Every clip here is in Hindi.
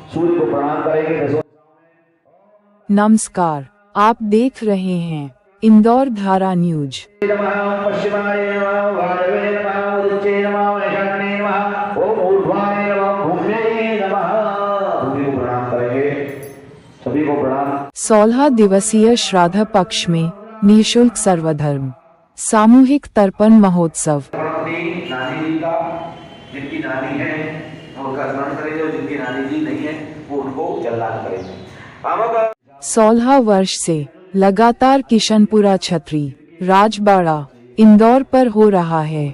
सूर्य को प्रणाम करेंगे। नमस्कार, आप देख रहे हैं इंदौर धारा न्यूज। सभी को प्रणाम। 16 दिवसीय श्राद्ध पक्ष में निःशुल्क सर्वधर्म सामूहिक तर्पण महोत्सव। अपनी नानी जी का, जिनकी नानी है उनका स्मरण करेंगे और जिनकी नानी जी नहीं है वो उनको जलदान करेंगे। 16 वर्ष से लगातार किशनपुरा छतरी राजबाड़ा इंदौर पर हो रहा है।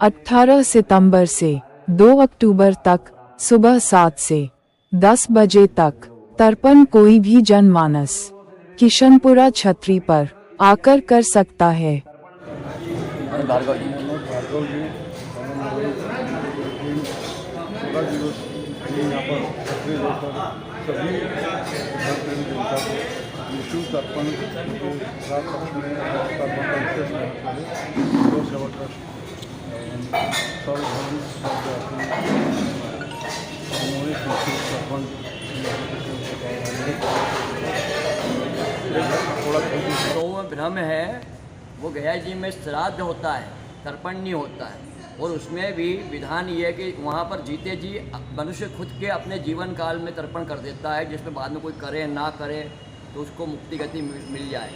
18 सितंबर से 2 अक्टूबर तक सुबह 7 से 10 बजे तक तर्पण कोई भी जनमानस किशनपुरा छतरी पर आकर कर सकता है। निःशुल्क तर्पण रात पक्ष में तर्पण का विशेष महत्व है। गौ सेवा ट्रस्ट सर्वधर्म सामूहिक निःशुल्क तर्पण तो भ्रम है वो गया जी में श्राद्ध होता है, तर्पण नहीं होता है। और उसमें भी विधान ये है कि वहाँ पर जीते जी मनुष्य खुद के अपने जीवन काल में तर्पण कर देता है, जिसमें बाद में कोई करे ना करे तो उसको मुक्ति गति मिल जाए।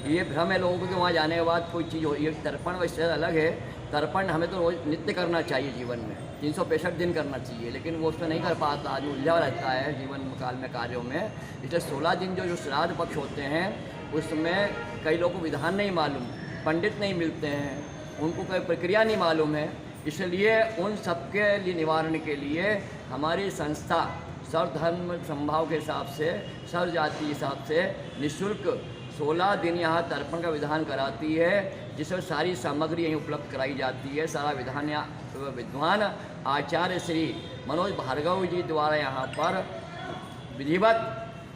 ये भ्रम है लोगों को कि वहाँ जाने के बाद कोई चीज़ हो। ये तर्पण वैसे अलग है। तर्पण हमें तो रोज नित्य करना चाहिए, जीवन में 365 दिन करना चाहिए, लेकिन वो उसमें नहीं कर पाता, आदमी उलझा रहता है जीवन काल में कार्यों में। इसलिए 16 दिन जो श्राद्ध पक्ष होते हैं उसमें कई लोगों को विधान नहीं मालूम, पंडित नहीं मिलते हैं, उनको कोई प्रक्रिया नहीं मालूम है। इसलिए उन सबके लिए निवारण के लिए हमारी संस्था सर्वधर्म संभाव के हिसाब से, सर्व जाति के हिसाब से निःशुल्क 16 दिन यहाँ तर्पण का विधान कराती है, जिसमें सारी सामग्री यहीं उपलब्ध कराई जाती है। सारा विधान यहाँ विद्वान आचार्य श्री मनोज भार्गव जी द्वारा यहाँ पर विधिवत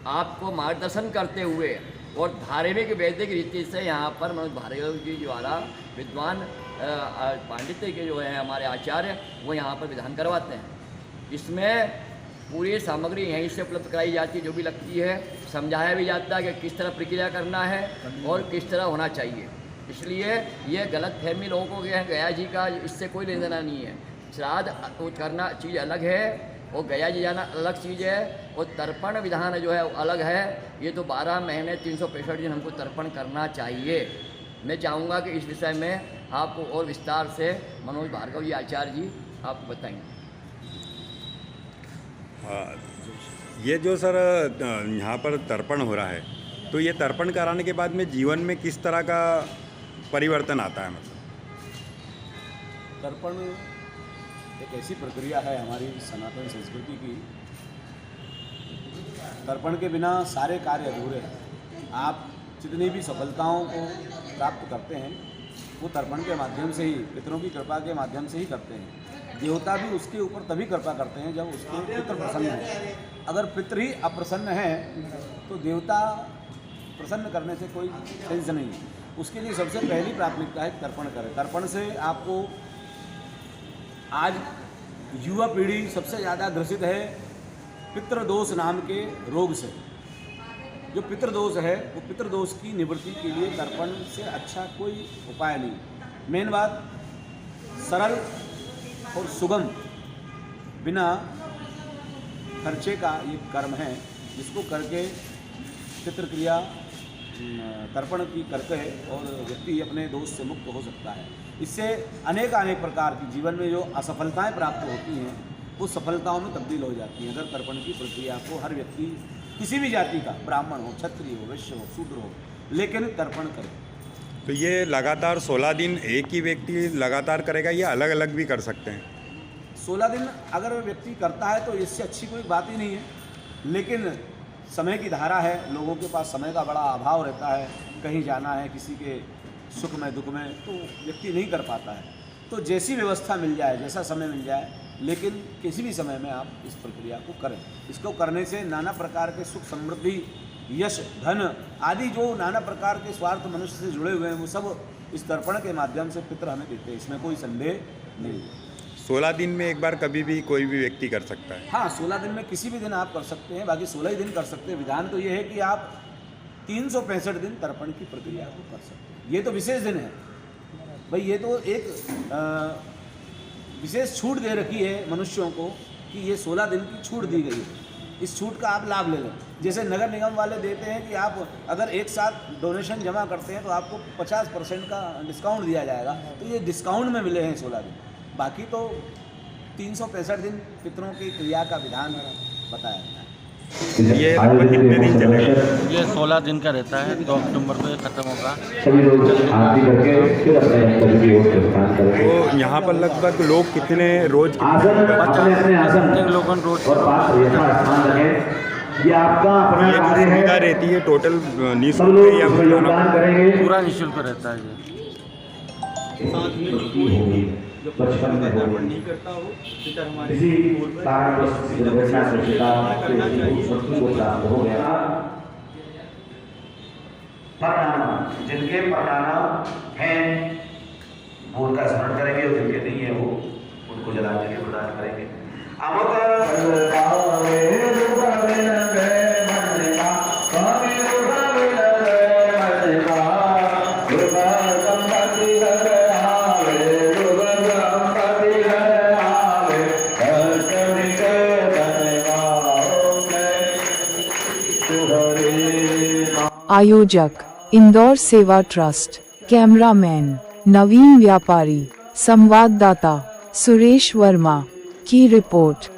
आपको मार्गदर्शन करते हुए और धार्मिक वैदिक रीति से यहाँ पर मनोज भार्गव जी द्वारा विद्वान पांडित्य के जो है हमारे आचार्य वो यहाँ पर विधान करवाते हैं। इसमें पूरी सामग्री यहीं से उपलब्ध कराई जाती है, जो भी लगती है समझाया भी जाता है कि किस तरह प्रक्रिया करना है और किस तरह होना चाहिए। इसलिए ये गलत फहमी लोगों को गया जी का इससे कोई लेना देना नहीं है। श्राद्ध करना चीज़ अलग है और गया जी जाना अलग चीज़ है, और तर्पण विधान जो है अलग है। ये तो 12 महीने 365 दिन हमको तर्पण करना चाहिए। मैं चाहूँगा कि इस विषय में आपको और विस्तार से मनोज भार्गव जी आचार्य जी आपको बताएंगे। ये जो सर यहाँ पर तर्पण हो रहा है, तो ये तर्पण कराने के बाद में जीवन में किस तरह का परिवर्तन आता है? मतलब तर्पण एक ऐसी प्रक्रिया है हमारी सनातन संस्कृति की, तर्पण के बिना सारे कार्य अधूरे हैं। आप जितनी भी सफलताओं को प्राप्त करते हैं वो तर्पण के माध्यम से ही, पितरों की कृपा के माध्यम से ही करते हैं। देवता भी उसके ऊपर तभी कृपा करते हैं जब उसके पितर प्रसन्न हैं। अगर पितर ही अप्रसन्न हैं तो देवता प्रसन्न करने से कोई सेंस नहीं है। उसके लिए सबसे पहली प्राथमिकता है तर्पण करें। तर्पण से आपको, आज युवा पीढ़ी सबसे ज़्यादा ग्रसित है पितृदोष नाम के रोग से। जो पितृदोष है वो पितृदोष की निवृत्ति के लिए तर्पण से अच्छा कोई उपाय नहीं। मेन बात, सरल और सुगम बिना खर्चे का ये कर्म है, जिसको करके पितृक्रिया तर्पण की करके और व्यक्ति अपने दोष से मुक्त हो सकता है। इससे अनेक प्रकार की जीवन में जो असफलताएं प्राप्त होती हैं वो सफलताओं में तब्दील हो जाती हैं। अगर तर्पण की प्रक्रिया को हर व्यक्ति, किसी भी जाति का, ब्राह्मण हो, क्षत्रिय हो, वैश्य हो, शूद्र हो, लेकिन तर्पण करे। तो ये लगातार 16 दिन एक ही व्यक्ति लगातार करेगा या अलग अलग भी कर सकते हैं? 16 दिन अगर व्यक्ति करता है तो इससे अच्छी कोई बात ही नहीं है, लेकिन समय की धारा है, लोगों के पास समय का बड़ा अभाव रहता है, कहीं जाना है, किसी के सुख में दुख में, तो व्यक्ति नहीं कर पाता है। तो जैसी व्यवस्था मिल जाए, जैसा समय मिल जाए, लेकिन किसी भी समय में आप इस प्रक्रिया को करें। इसको करने से नाना प्रकार के सुख, समृद्धि, यश, धन आदि जो नाना प्रकार के स्वार्थ मनुष्य से जुड़े हुए हैं वो सब इस तर्पण के माध्यम से पितर हमें देते हैं। इसमें कोई संदेह नहीं। 16 दिन में एक बार कभी भी कोई भी व्यक्ति कर सकता है। हाँ, 16 दिन में किसी भी दिन आप कर सकते हैं, बाकी 16 ही दिन कर सकते हैं। विधान तो ये है कि आप 365 दिन तर्पण की प्रक्रिया को कर सकते हैं। ये तो विशेष दिन है भाई, ये तो एक विशेष छूट दे रखी है मनुष्यों को कि ये 16 दिन की छूट दी गई है। इस छूट का आप लाभ ले लें। जैसे नगर निगम वाले देते हैं कि आप अगर एक साथ डोनेशन जमा करते हैं तो आपको 50% का डिस्काउंट दिया जाएगा, तो ये डिस्काउंट में मिले हैं 16 दिन। बाकी तो 365 दिन पितरों की क्रिया का विधान बताया गया है। ये लगभग कितने दिन चलेगा? ये 16 दिन का रहता है, 2 अक्टूबर को ये खत्म होगा। तो यहाँ पर लगभग लोग कितने रोज लोगों रोज ये आपका अपना ये जो कार्य है, सुविधा रहती है टोटल सब निःशुल्क लोग है या उसमें योगदान करेंगे। पूरा निःशुल्क रहता है ये। बचपन में किसी कारणवश किसी दुर्घटना से मृत्यु को प्राप्त हो गया, परिणाम जिनके परिणाम हैं वो उनका स्मरण करेंगे, और जिनके नहीं है वो उनको जलाने के प्रदान करेंगे। आयोजक इंदौर सेवा ट्रस्ट, कैमरामैन नवीन व्यापारी, संवाददाता सुरेश वर्मा की रिपोर्ट।